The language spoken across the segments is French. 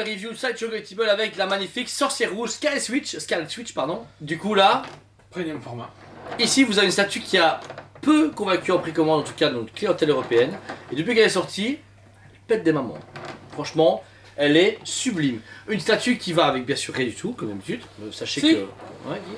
nouvelle review de Sideshow Collectible avec la magnifique sorcière rouge Scarlet Witch, pardon. Du coup là, Premium format. ici vous avez une statue qui a peu convaincu en précommande, en tout cas dans notre clientèle européenne. Et depuis qu'elle est sortie, elle pète des mamans. Franchement, elle est sublime. Une statue qui va avec bien sûr rien du tout, comme d'habitude. Sachez Si. que... Ouais, dis.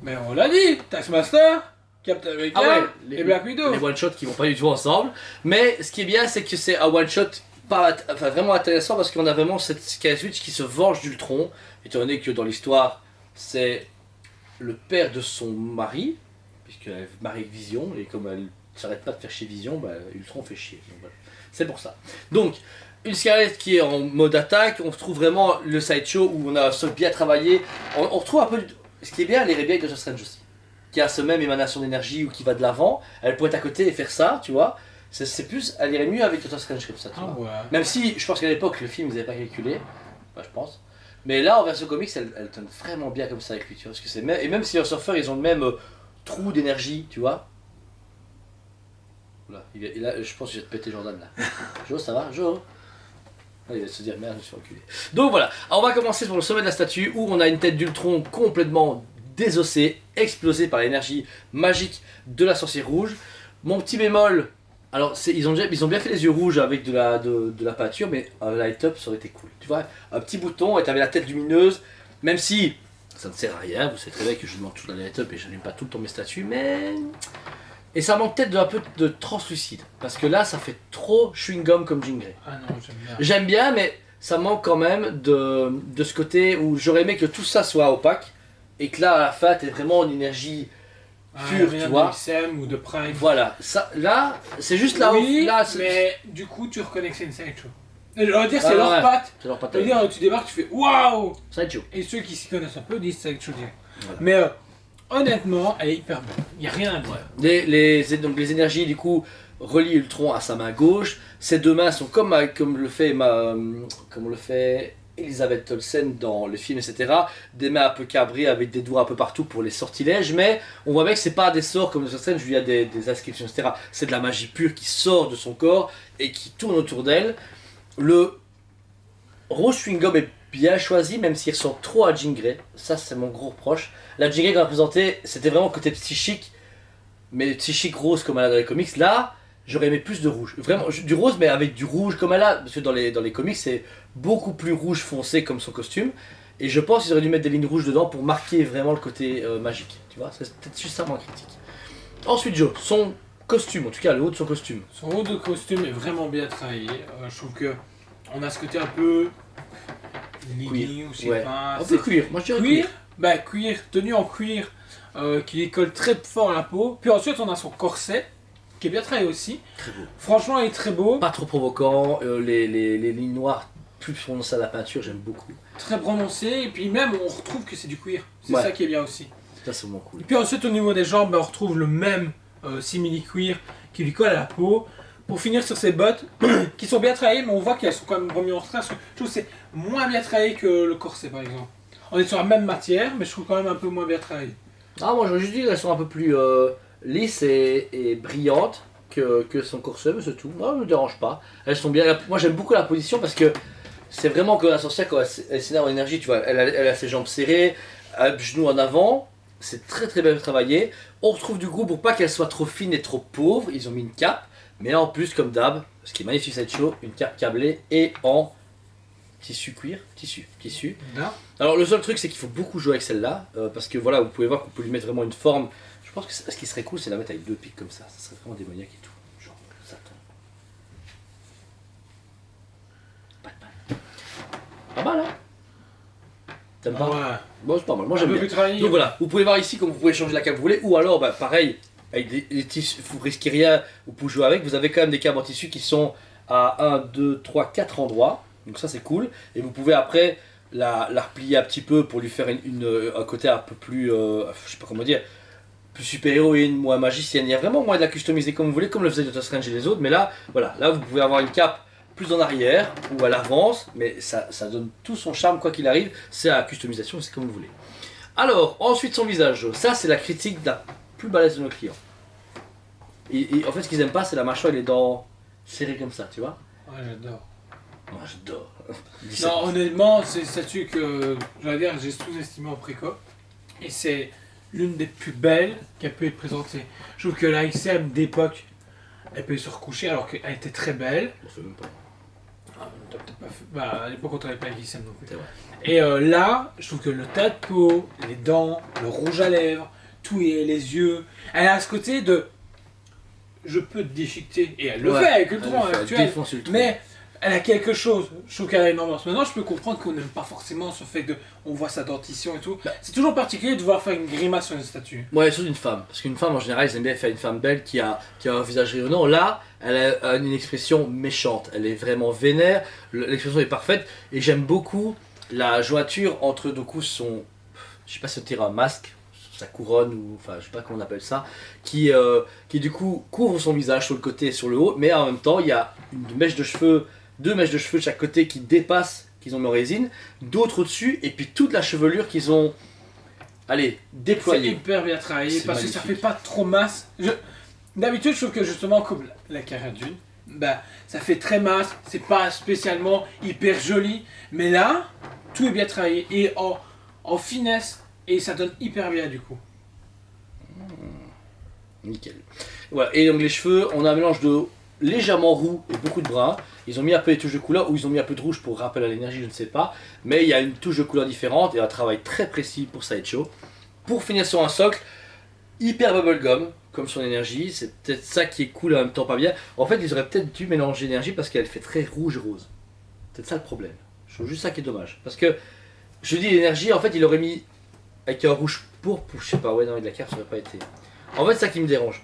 Mais on l'a dit, Taskmaster, Captain America et Black Widow. Les one-shots qui vont pas du tout ensemble. Mais ce qui est bien, c'est que c'est un one-shot vraiment intéressant parce qu'on a vraiment cette Scarlet Witch qui se venge d'Ultron, étant donné que dans l'histoire, c'est le père de son mari, puisqu'elle est mariée avec Vision, et comme elle ne s'arrête pas de faire chier Vision, bah, Ultron fait chier. Donc, voilà. C'est pour ça. Donc, une Scarlet qui est en mode attaque, on retrouve vraiment le sideshow où on a bien travaillé. On retrouve un peu. Ce qui est bien, les rebelles de Doctor Strange aussi, qui a ce même émanation d'énergie ou qui va de l'avant. Elle pourrait être à côté et faire ça, tu vois. C'est plus, elle irait mieux avec Doctor Strange comme ça, tu vois. Ouais. Même si je pense qu'à l'époque le film ils n'avaient pas calculé, bah, je pense. Mais là en version comics elle donne vraiment bien comme ça avec lui, tu vois. Parce que c'est et même si les surfeurs ils ont le même trou d'énergie, tu vois. Là, je pense que je vais te péter Jordan là. Jo, ça va Jo? Il va se dire merde, je me suis reculé. Donc voilà, alors on va commencer sur le sommet de la statue où on a une tête d'Ultron complètement désossée, explosée par l'énergie magique de la sorcière rouge. Mon petit bémol, alors ils ont bien fait les yeux rouges avec de la peinture, mais un light-up ça aurait été cool. Tu vois, un petit bouton et t'avais la tête lumineuse, même si ça ne sert à rien, vous savez très bien que je demande toujours la light-up et je n'allume pas tout le temps mes statues, mais... Et ça manque peut-être un peu de translucide, parce que là ça fait trop chewing-gum comme Jean Grey. Ah non, j'aime bien. J'aime bien, mais ça manque quand même de ce côté où j'aurais aimé que tout ça soit opaque, et que là à la fin t'es vraiment une énergie pure, rien tu vois. de XM ou de Prime. Voilà, ça, là, c'est juste là oui, où... Là, mais du coup, tu reconnais que c'est une sideshow. Je veux dire, c'est Ouais, leur ouais. patte. C'est leur patte. Je veux dire, tu débarques, tu fais waouh! Sideshow. Et ceux qui s'y connaissent un peu disent sideshow direct. Voilà. Mais honnêtement, elle est hyper belle. Il n'y a rien à dire. Donc les énergies, du coup, relient Ultron à sa main gauche. Ses deux mains sont comme le fait Elisabeth Olsen dans le film, etc. Des mains un peu cabrées avec des doigts un peu partout pour les sortilèges, mais on voit bien que c'est pas des sorts comme dans scène où il y a des inscriptions, etc. C'est de la magie pure qui sort de son corps et qui tourne autour d'elle. Le rose chewing-gum est bien choisi, même s'il ressemble trop à Jean Grey. Ça, c'est mon gros reproche. La Jean Grey qu'on a présenté, c'était vraiment côté psychique, mais psychique rose comme elle a dans les comics. Là, j'aurais aimé plus de rouge. Vraiment, du rose, mais avec du rouge comme elle a. Parce que dans les comics, c'est beaucoup plus rouge foncé comme son costume. Et je pense qu'ils auraient dû mettre des lignes rouges dedans pour marquer vraiment le côté magique. Tu vois, c'est peut-être juste ça mon critique. Ensuite, Joe, son costume, en tout cas le haut de son costume. Son haut de costume est vraiment bien travaillé. Je trouve que on a ce côté un peu legging ou je sais Ouais. pas. Un peu cuir, moi je dirais Cuir, cuir. bah cuir, tenue en cuir qui lui colle très fort à la peau. Puis ensuite on a son corset qui est bien travaillé aussi. Très beau. Franchement il est très beau, Pas trop provoquant, les lignes noires plus prononcées à la peinture, j'aime beaucoup. très prononcé. Et puis même on retrouve que c'est du cuir. C'est Ouais. ça qui est bien aussi. Ça c'est vraiment cool. Et puis ensuite au niveau des jambes, bah, on retrouve le même simili-cuir qui lui colle à la peau. Pour finir sur ses bottes, qui sont bien travaillées, mais on voit qu'elles sont quand même remises en retrait. Je trouve que c'est moins bien travaillé que le corset par exemple. On est sur la même matière, mais je trouve quand même un peu moins bien travaillé. Ah, moi j'aurais juste dit qu'elles sont un peu plus lisses et brillantes que son corset, mais c'est tout. Moi, ça me dérange pas. Elles sont bien. Moi j'aime beaucoup la position parce que c'est vraiment comme la sorcière quand elle s'énerve en énergie, tu vois. Elle a ses jambes serrées, un genou en avant. C'est très très bien travaillé. On retrouve du goût pour pas qu'elle soit trop fine et trop pauvre. Ils ont mis une cape. Mais là en plus, comme d'hab, ce qui est magnifique cette show, une cape câblée et en tissu cuir. Tissu. Là, Alors le seul truc c'est qu'il faut beaucoup jouer avec celle-là, parce que voilà, vous pouvez voir qu'on peut lui mettre vraiment une forme. Je pense que ce qui serait cool c'est la mettre avec deux pics comme ça serait vraiment démoniaque et tout. Genre Satan. Batman. Pas mal hein. T'aimes pas? ouais. Bon c'est pas mal, moi Un j'aime peu bien. plus travaillé. Donc voilà, vous pouvez voir ici comme vous pouvez changer la cape que vous voulez, ou alors bah, pareil, avec des tissus, vous risquez rien, vous pouvez jouer avec, vous avez quand même des câbles en tissu qui sont à 1, 2, 3, 4 endroits, donc ça c'est cool, et vous pouvez après la replier un petit peu pour lui faire un côté un peu plus, je sais pas comment dire, plus super-héroïne, moins magicienne, il y a vraiment moyen de la customiser comme vous voulez, comme le faisait Doctor Strange et les autres, mais là, voilà, là vous pouvez avoir une cape plus en arrière ou à l'avance, mais ça donne tout son charme quoi qu'il arrive, c'est à la customisation, c'est comme vous voulez. Alors, ensuite son visage, ça c'est la critique de la plus balèze de nos clients. Et en fait ce qu'ils aiment pas c'est la mâchoire et les dents serrées comme ça, tu vois. Ouais, j'adore. Moi j'adore. Non, honnêtement, c'est une statue que, je vais dire, j'ai sous-estimée en préco. Et c'est l'une des plus belles qui a pu être présentée. Je trouve que la XM d'époque, elle peut se recoucher alors qu'elle était très belle. On fait même pas. Ah, t'as peut-être pas fait- Bah, à l'époque, on n'avait pas la XM non plus. C'est vrai. Et là, je trouve que le tas de peau, les dents, le rouge à lèvres, tout et les yeux, elle a ce côté de je peux te déchiqueter. Et elle le fait avec Ultron actuel. Défonce Ultron. Mais elle a quelque chose. Je trouve qu'elle a une ambiance. Maintenant, je peux comprendre qu'on n'aime pas forcément ce fait que on voit sa dentition et tout. C'est toujours particulier de voir faire une grimace sur une statue. Ouais, surtout une femme. Parce qu'une femme, en général, ils aiment bien faire une femme belle qui a un visage rayonnant. Là, elle a une expression méchante. Elle est vraiment vénère. L'expression est parfaite. Et j'aime beaucoup la jointure entre, du coup, son... Je sais pas si on tire un masque, sa couronne, ou... Enfin, je sais pas comment on appelle ça. Qui du coup, couvre son visage sur le côté et sur le haut. Mais en même temps, il y a une mèche de cheveux... Deux mèches de cheveux de chaque côté qui dépassent, qu'ils ont mis en résine, d'autres au-dessus, et puis toute la chevelure qu'ils ont, allez, C'est déployée. hyper bien travaillé C'est parce que ça magnifique. fait pas trop masse. D'habitude, je trouve que justement, comme la carrière d'une, bah, ça fait très masse, c'est pas spécialement hyper joli, mais là, tout est bien travaillé et en finesse, et ça donne hyper bien du coup. Nickel. Voilà. Et donc les cheveux, on a un mélange de légèrement roux et beaucoup de brun. Ils ont mis un peu les touches de couleur, ou ils ont mis un peu de rouge pour rappel à l'énergie, je ne sais pas. Mais il y a une touche de couleur différente et un travail très précis pour Sideshow. Pour finir sur un socle, hyper bubblegum, comme son énergie. C'est peut-être ça qui est cool et en même temps pas bien. En fait, ils auraient peut-être dû mélanger l'énergie parce qu'elle fait très rouge et rose. C'est peut-être ça le problème. Je trouve juste ça qui est dommage. Parce que, je dis l'énergie, en fait, il aurait mis avec un rouge pourpre, je sais pas, ouais, non, avec de la carte, ça aurait pas été. En fait, c'est ça qui me dérange.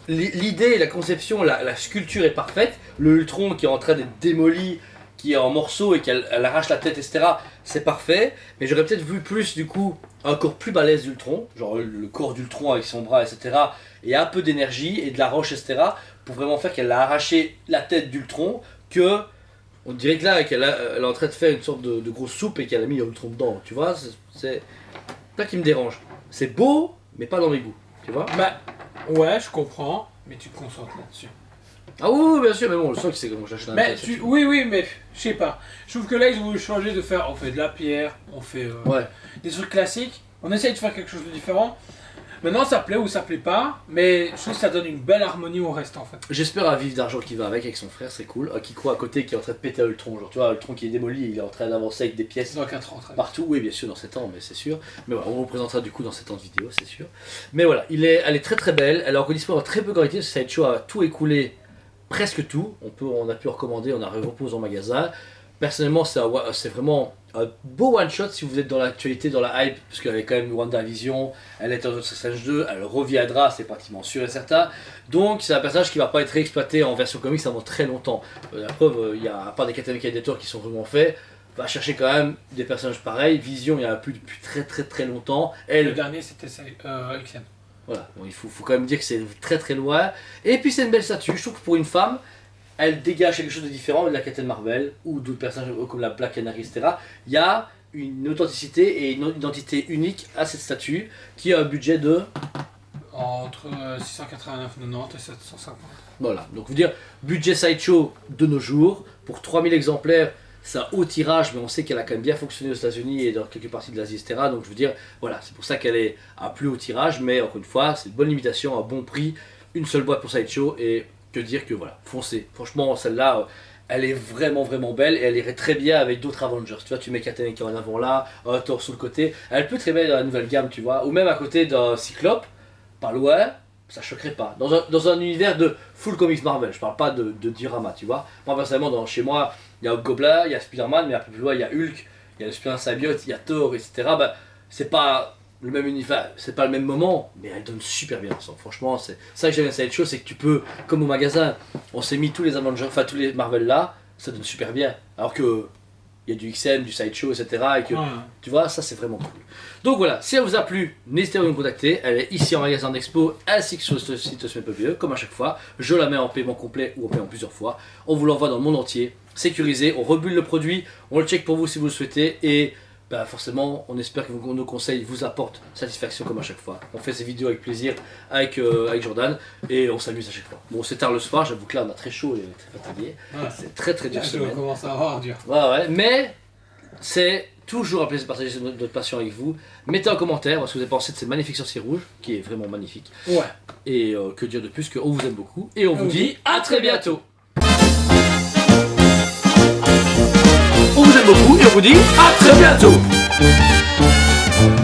L'idée, la conception, la sculpture est parfaite. Le Ultron qui est en train d'être démoli, qui est en morceaux et qu'elle arrache la tête, etc. C'est parfait. Mais j'aurais peut-être vu plus, du coup, un corps plus balèze d'Ultron. Genre le corps d'Ultron avec son bras, etc. Et un peu d'énergie et de la roche, etc. Pour vraiment faire qu'elle a arraché la tête d'Ultron. Que on dirait que là, elle est en train de faire une sorte de grosse soupe et qu'elle a mis l'Ultron dedans. Tu vois, c'est ça qui me dérange. C'est beau, mais pas dans mes goûts. Tu vois. Bah, ouais, je comprends, mais tu te concentres là-dessus. Ah oui, oui, bien sûr, mais bon, le socle c'est comme j'achète un Mais pièce, oui, mais je sais pas. Je trouve que là, ils ont voulu changer de faire. On fait de la pierre, on fait Ouais. des trucs classiques. On essaye de faire quelque chose de différent. Maintenant, ça plaît ou ça plaît pas, mais je trouve que ça donne une belle harmonie au reste en fait. J'espère à Vif d'Argent qui va avec son frère, c'est cool. Qui croit à côté, qui est en train de péter à Ultron. Genre, tu vois, Ultron qui est démoli, il est en train d'avancer avec des pièces Dans 4 ans, très bien. partout. Oui, bien sûr, dans 7 ans, mais c'est sûr. Mais voilà, on vous le présentera du coup dans 7 ans de vidéo, c'est sûr. Mais voilà, elle est très très belle. Elle est encore disponible en très peu de qualité. Sideshow a tout écoulé, presque tout. On a pu recommander, on a repose en magasin. Personnellement, c'est vraiment un beau one shot si vous êtes dans l'actualité, dans la hype, parce qu'elle est quand même WandaVision, elle est dans Doctor Strange 2, elle reviendra, c'est pratiquement sûr et certain. Donc c'est un personnage qui va pas être réexploité en version comics avant très longtemps. La preuve, il y a à part des Captain Predator qui sont vraiment faits, va chercher quand même des personnages pareils. Vision, il y en a plus depuis très très très longtemps. Le Elle, dernier, c'était ça, XM. voilà, bon, il faut quand même dire que c'est très très loin. Et puis c'est une belle statue, je trouve que pour une femme, elle dégage quelque chose de différent de la Captain Marvel ou d'autres personnages comme la Black Canary, etc. Il y a une authenticité et une identité unique à cette statue qui a un budget de... Entre 689,90 et 750. Voilà, donc vous dire, budget Sideshow de nos jours, pour 3000 exemplaires, c'est un haut tirage, mais on sait qu'elle a quand même bien fonctionné aux États-Unis et dans quelques parties de l'Asie, etc. Donc je veux dire, voilà, c'est pour ça qu'elle est à plus haut tirage, mais encore une fois, c'est une bonne limitation, un bon prix, une seule boîte pour Sideshow, et que dire que voilà, foncez. Franchement, celle-là, elle est vraiment vraiment belle et elle irait très bien avec d'autres Avengers. Tu vois, tu mets Captain qui est en avant là, un Thor sur le côté, elle peut très bien dans la nouvelle gamme, tu vois, ou même à côté d'un Cyclope, pas loin, ça choquerait pas. Dans un univers de full comics Marvel, je parle pas de diorama, tu vois. Moi personnellement, chez moi, il y a Gobelin, il y a Spider-Man, mais un peu plus loin, il y a Hulk, il y a le Spider Symbiote, il y a Thor, etc. Bah, c'est pas le même univers, c'est pas le même moment, mais elle donne super bien ensemble. Franchement, c'est ça que j'aime à cette chose, c'est que tu peux, comme au magasin, on s'est mis tous les Avengers, enfin tous les Marvel là, ça donne super bien. Alors que il y a du XM, du Sideshow, etc. Et que, Ouais. tu vois, ça c'est vraiment cool. Donc voilà, si elle vous a plu, n'hésitez pas à nous contacter. Elle est ici en magasin d'expo ainsi que sur le site Smepevieux, comme à chaque fois. Je la mets en paiement complet ou en paiement plusieurs fois. On vous l'envoie dans le monde entier, sécurisé, on rebulle le produit, on le check pour vous si vous le souhaitez et bah forcément, on espère que nos conseils vous apportent satisfaction comme à chaque fois. On fait ces vidéos avec plaisir avec Jordan et on s'amuse à chaque fois. Bon, c'est tard le soir, j'avoue que là on a très chaud et très fatigué. Ouais. C'est très très dur Je semaine. commence à avoir dur. Ouais, mais c'est toujours un plaisir de partager notre passion avec vous. Mettez en commentaire ce que vous avez pensé de cette magnifique sorcier rouge, qui est vraiment magnifique. Ouais. Et que dire de plus qu'on vous aime beaucoup et on vous dit à très bientôt. On vous aime beaucoup et on vous dit à très bientôt.